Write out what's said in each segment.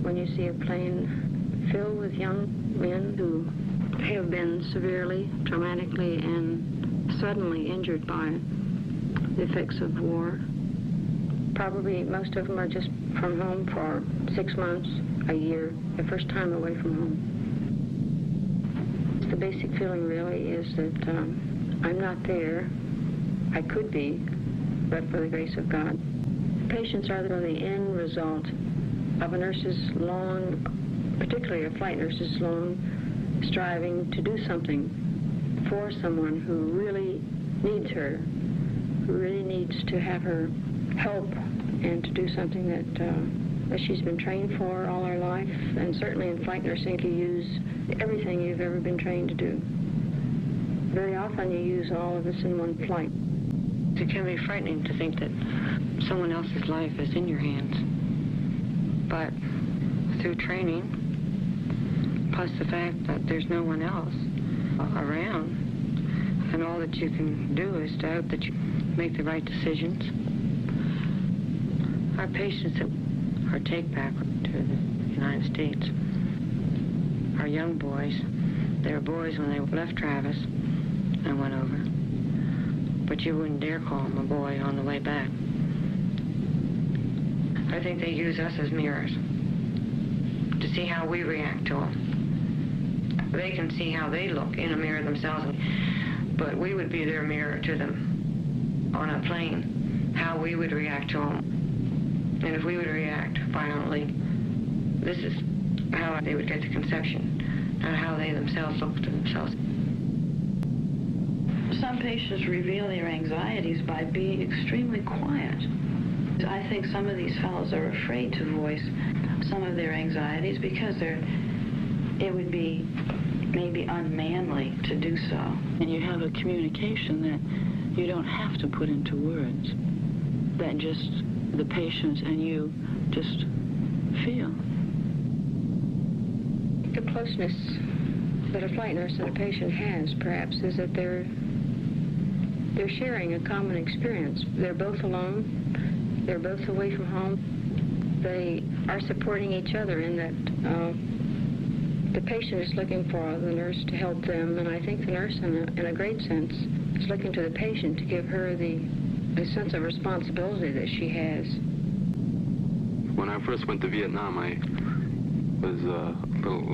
when you see a plane filled with young men who have been severely, traumatically, and suddenly injured by the effects of war. Probably most of them are just from home for 6 months, a year, the first time away from home. The basic feeling really is that I'm not there. I could be, but for the grace of God. Patients are the end result of a nurse's long, particularly a flight nurse's long striving to do something for someone who really needs her, who really needs to have her help and to do something that she's been trained for all her life. And certainly in flight nursing, you use everything you've ever been trained to do. Very often you use all of this in one flight. It can be frightening to think that someone else's life is in your hands. But through training, plus the fact that there's no one else around, and all that you can do is to hope that you make the right decisions. Our patients that are take back to the United States are young boys. They were boys when they left Travis and went over. But you wouldn't dare call them a boy on the way back. I think they use us as mirrors to see how we react to them. They can see how they look in a mirror themselves, but we would be their mirror to them on a plane, how we would react to them. And if we would react violently, this is how they would get the conception, not how they themselves look to themselves. Some patients reveal their anxieties by being extremely quiet. I think some of these fellows are afraid to voice some of their anxieties because it would be maybe unmanly to do so. And you have a communication that you don't have to put into words, that just the patient and you just feel. The closeness that a flight nurse and a patient has, perhaps, is that they're sharing a common experience. They're both alone. They're both away from home. They are supporting each other in that the patient is looking for the nurse to help them, and I think the nurse, in a great sense, is looking to the patient to give her the sense of responsibility that she has. When I first went to Vietnam, I was a little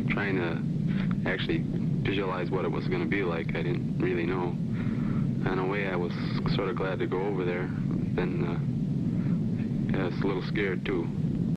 trying to actually visualize what it was going to be like. I didn't really know. In a way, I was sort of glad to go over there. Then I was a little scared, too.